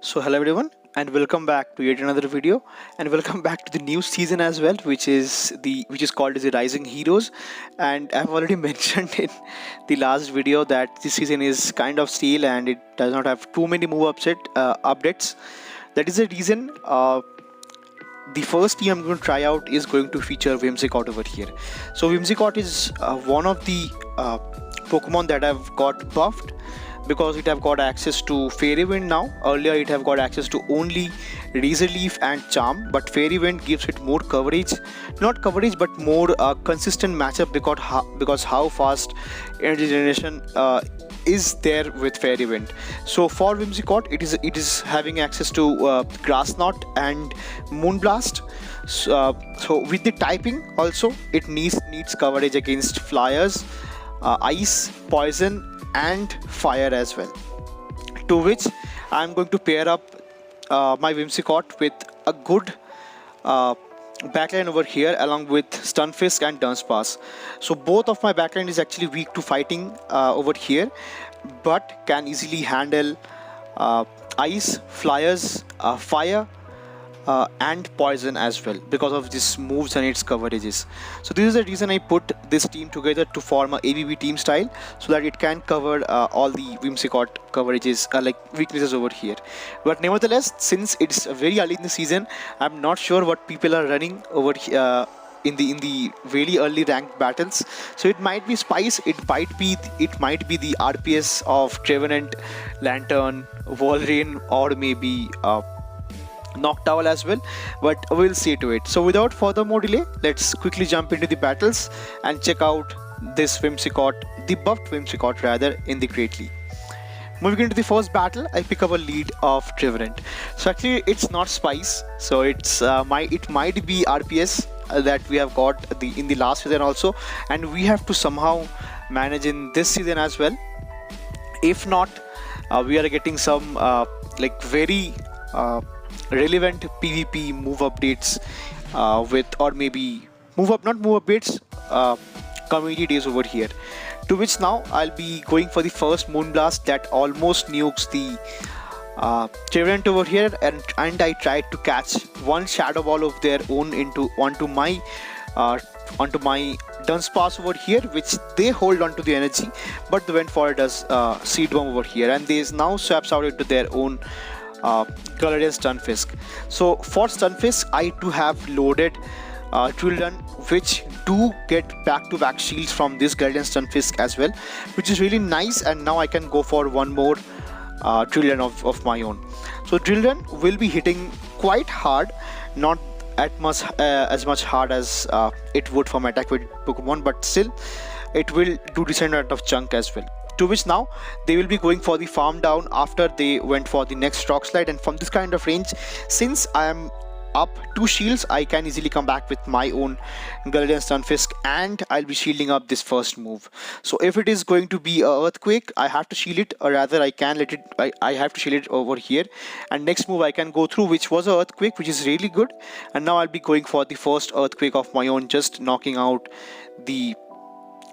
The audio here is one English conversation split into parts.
So hello everyone and welcome back to yet another video, and welcome back to the new season as well, which is called as the Rising Heroes. And I've already mentioned in the last video that this season is kind of stale and it does not have too many updates. That is the reason the first team I'm going to try out is going to feature Whimsicott over here. So Whimsicott is one of the Pokemon that I've got buffed, because it have got access to Fairy Wind now. Earlier it have got access to only Razor Leaf and Charm, but Fairy Wind gives it more coverage, not coverage but more consistent matchup, because how fast energy generation is there with Fairy Wind. So for Whimsicott it is having access to Grass Knot and Moonblast. So with the typing also it needs coverage against Flyers, Ice, Poison and Fire as well, to which I'm going to pair up my Whimsicott with a good backline over here along with Stunfisk and Dunsparce. So both of my backline is actually weak to fighting over here, but can easily handle Ice, Flyers, Fire and Poison as well, because of this moves and its coverages. So this is the reason I put this team together to form a ABB team style, so that it can cover all the Whimsicott coverages, like weaknesses over here. But nevertheless, since it's very early in the season, I'm not sure what people are running over here in the very early ranked battles. So it might be Spice, it might be the RPS of Trevenant, Lantern, Walrein, or maybe Noctowl as well, but we'll see to it. So without further more delay, let's quickly jump into the battles and check out this Whimsicott, the buffed Whimsicott rather, in the Great League. Moving into the first battle, I pick up a lead of Trevenant. So actually it's not Spice, so it might be RPS that we have got in the last season also, and we have to somehow manage in this season as well. If not, we are getting some like very relevant PvP move updates or maybe community days over here, to which now I'll be going for the first Moonblast that almost nukes the Trevenant over here, and I tried to catch one Shadow Ball of their own onto my Dunsparce over here, which they hold onto the energy, but they went for it as Seed Bomb over here, and they now swaps out into their own Stunfisk. So for Stunfisk, I do have loaded Drill Run, which do get back-to-back shields from this Stunfisk as well, which is really nice. And now I can go for one more Drill Run of my own. So Drill Run will be hitting quite hard, not as much hard as it would from attack with Pokemon, but still it will do decent amount of chunk as well. To which now they will be going for the farm down after they went for the next Rock Slide, and from this kind of range, since I am up 2 shields, I can easily come back with my own Stunfisk, and I'll be shielding up this first move. So if it is going to be a Earthquake, I have to shield it, or rather I can let it, I have to shield it over here, and next move I can go through, which was a Earthquake, which is really good. And now I'll be going for the first Earthquake of my own, just knocking out the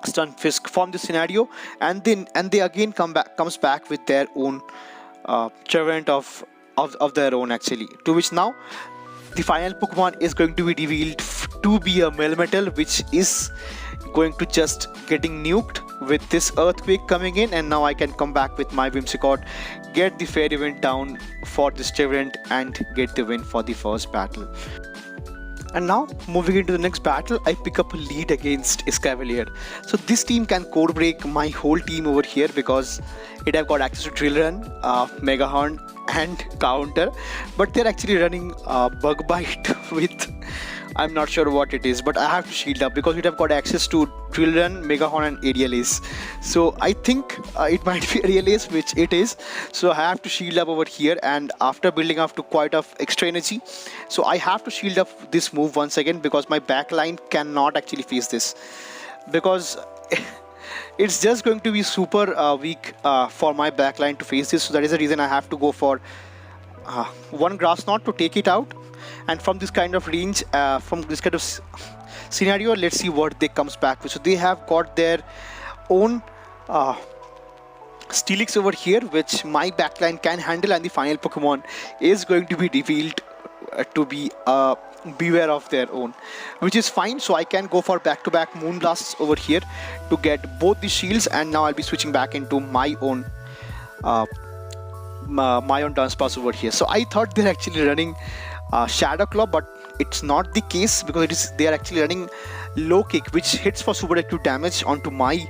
Stunfisk from this scenario, and they again comes back with their own Trevenant of their own actually, to which now the final Pokemon is going to be revealed to be a Melmetal, which is going to just getting nuked with this Earthquake coming in, and now I can come back with my Whimsicott, get the Fairy Wind down for this Trevenant and get the win for the first battle. And now moving into the next battle, I pick up a lead against Excavalier. So this team can core break my whole team over here, because it have got access to Drill Run, Mega Horn and Counter, but they're actually running Bug Bite with, I'm not sure what it is, but I have to shield up because it have got access to Drill Run, Mega Horn and Aerial Ace. So I think it might be Aerial Ace, which it is. So I have to shield up over here, and after building up to quite of extra energy, so I have to shield up this move once again, because my backline cannot actually face this, because it's just going to be super weak for my backline to face this. So that is the reason I have to go for one Grass Knot to take it out. And from this kind of range, from this kind of scenario, let's see what they comes back with. So they have got their own Steelix over here, which my backline can handle, and the final Pokemon is going to be revealed to be beware of their own, which is fine. So I can go for back-to-back Moonblasts over here to get both the shields, and now I'll be switching back into my own Dunsparce over here. So I thought they're actually running Shadow Claw, but it's not the case, because they are actually running Low Kick, which hits for super active damage onto my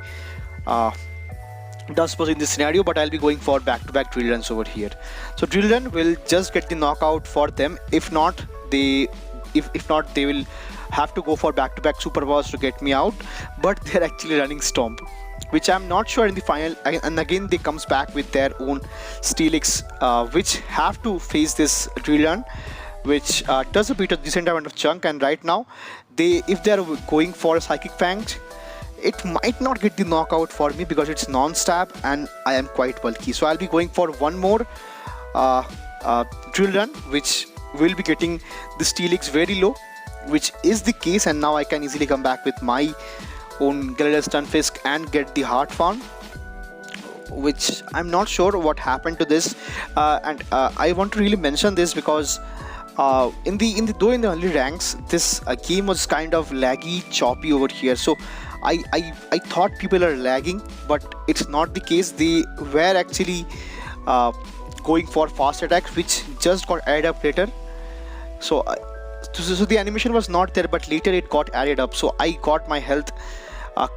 Dunsparce in this scenario. But I'll be going for back-to-back Drill Runs over here. So Drill Run will just get the knockout for them. If not, they will have to go for back-to-back Super Powers to get me out. But they're actually running Stomp, which I'm not sure in the final. And again, they comes back with their own Steelix, which have to face this Drill Run, which does a bit of decent amount of chunk. And right now, if they're going for a Psychic Fang, it might not get the knockout for me because it's non-stab and I am quite bulky. So I'll be going for one more Drill Run, which will be getting the Steelix very low, which is the case. And now I can easily come back with my own G.Stunfisk and get the Heart Found, which I'm not sure what happened to this. And I want to really mention this because in the early ranks, this game was kind of laggy, choppy over here. So I thought people are lagging, but it's not the case. They were actually going for fast attacks, which just got added up later. So the animation was not there, but later it got added up. So I got my health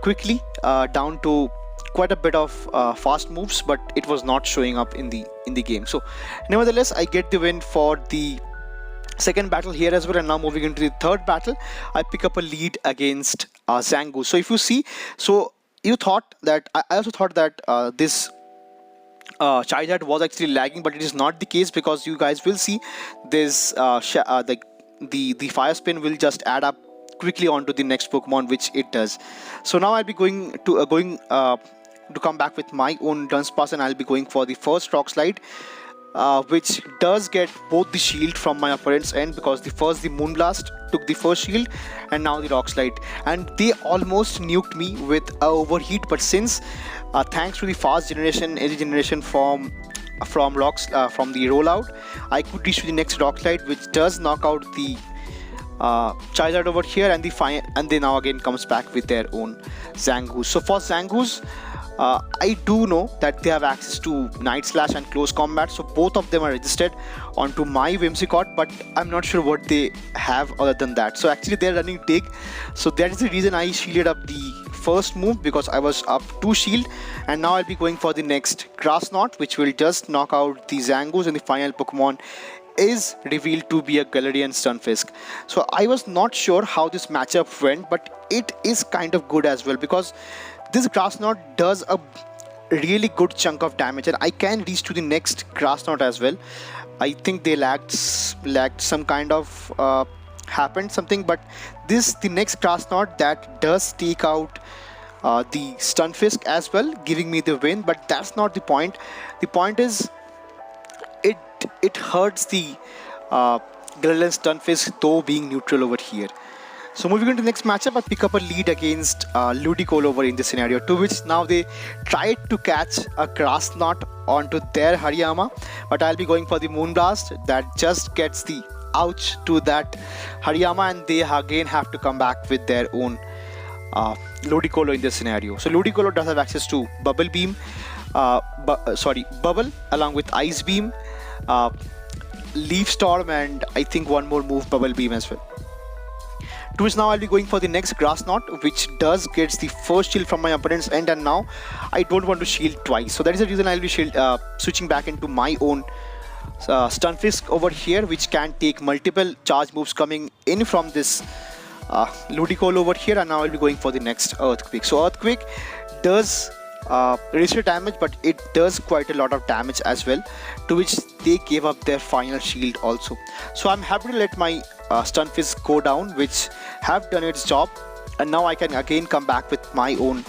quickly down to quite a bit of fast moves, but it was not showing up in the game. So nevertheless, I get the win for the second battle here as well. And now moving into the third battle, I pick up a lead against Zangoose. So if you see, so you thought that I also thought that this Charizard was actually lagging, but it is not the case, because you guys will see this the fire spin will just add up quickly onto the next Pokemon, which it does. So now I'll be going to come back with my own Dunsparce, and I'll be going for the first Rock Slide, which does get both the shield from my opponent's end, because the Moonblast took the first shield, and now the Rock Slide, and they almost nuked me with a overheat. But since thanks to the fast energy generation from the rollout, I could reach to the next Rock Slide, which does knock out the Charizard over here, and they now again comes back with their own Zangoose. So for Zangoose, I do know that they have access to Night Slash and Close Combat, so both of them are registered onto my Whimsicott, but I'm not sure what they have other than that. So actually they're running Dig, so that is the reason I shielded up the first move, because I was up 2 shield. And now I'll be going for the next Grass Knot, which will just knock out the Zangoose, and the final Pokemon is revealed to be a Galarian Stunfisk. So I was not sure how this matchup went, but it is kind of good as well, because this Grass Knot does a really good chunk of damage, and I can reach to the next Grass Knot as well. I think they lagged some kind of happened something, but the next Grass Knot that does take out the Stunfisk as well, giving me the win. But that's not the point. The point is it hurts the Galarian Stunfisk, though being neutral over here. So moving on to the next matchup, I pick up a lead against Ludicolo over in this scenario, to which now they tried to catch a Grass Knot onto their Hariyama, but I'll be going for the Moonblast that just gets the ouch to that Hariyama, and they again have to come back with their own Ludicolo in this scenario. So Ludicolo does have access to Bubble Beam, Bubble along with Ice Beam, Leaf Storm, and I think one more move, Bubble Beam as well. To which now I'll be going for the next Grass Knot, which does gets the first shield from my opponent's end, and now I don't want to shield twice. So that is the reason I'll be switching back into my own Stunfisk over here, which can take multiple charge moves coming in from this Ludicolo over here. And now I'll be going for the next Earthquake. So Earthquake does register damage, but it does quite a lot of damage as well, to which they gave up their final shield also. So I'm happy to let my Stunfisk go down, which have done its job, and now I can again come back with my own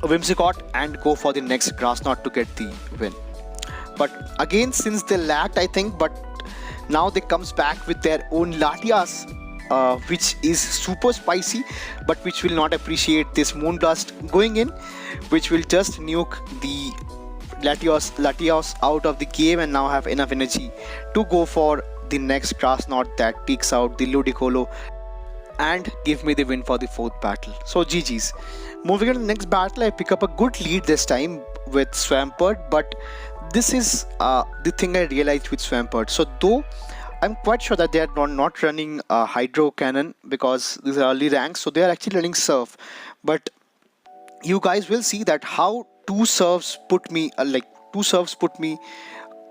Whimsicott and go for the next Grass Knot to get the win. But again, since they lagged, I think, but now they comes back with their own Latias, which is super spicy, but which will not appreciate this Moonblast going in, which will just nuke the Latios out of the game and now have enough energy to go for the next grass knot that takes out the Ludicolo and give me the win for the 4th battle. So GG's. Moving on to the next battle, I pick up a good lead this time with Swampert, but this is the thing I realized with Swampert. So though I'm quite sure that they are not running Hydro Cannon because these are early ranks, so they are actually running Surf. But you guys will see that how two serves put me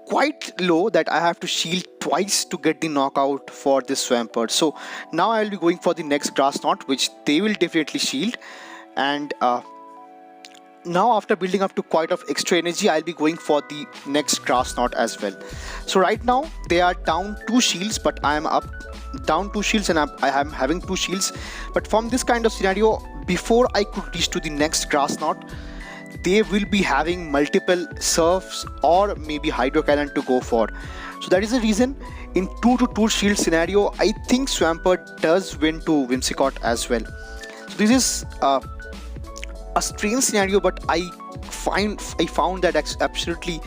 quite low, that I have to shield twice to get the knockout for this Swampert. So now I will be going for the next grass knot, which they will definitely shield. And now after building up to quite of extra energy, I'll be going for the next grass knot as well. So right now they are down 2 shields, but I am up down 2 shields and I am having 2 shields. But from this kind of scenario, before I could reach to the next grass knot, they will be having multiple surfs or maybe hydro cannon to go for. So that is the reason in 2 to 2 shield scenario, I think Swampert does win to Whimsicott as well. So this is a strange scenario, but I found that absolutely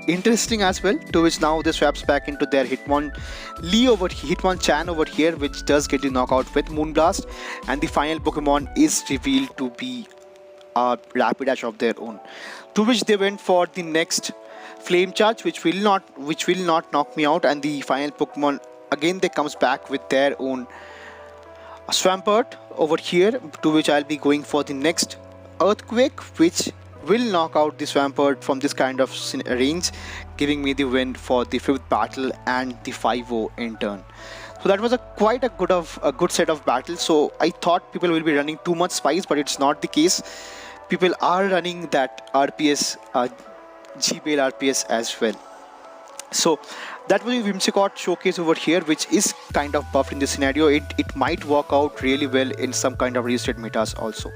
interesting as well. To which now they swaps back into their Hitmonchan over here, which does get the knockout with Moonblast, and the final Pokemon is revealed to be Rapidash of their own. To which they went for the next Flame Charge, which will not knock me out, and the final Pokemon again they comes back with their own Swampert over here, to which I'll be going for the next Earthquake, which will knock out the Swampert from this kind of range, giving me the win for the 5th battle and the 5-0 in turn. So that was quite a good set of battles. So I thought people will be running too much spice, but it's not the case. People are running that RPS, GBL RPS as well. So that was the Whimsicott showcase over here, which is kind of buffed in this scenario. It might work out really well in some kind of reset metas also.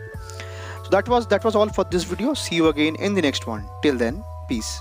So that was all for this video. See you again in the next one. Till then, peace.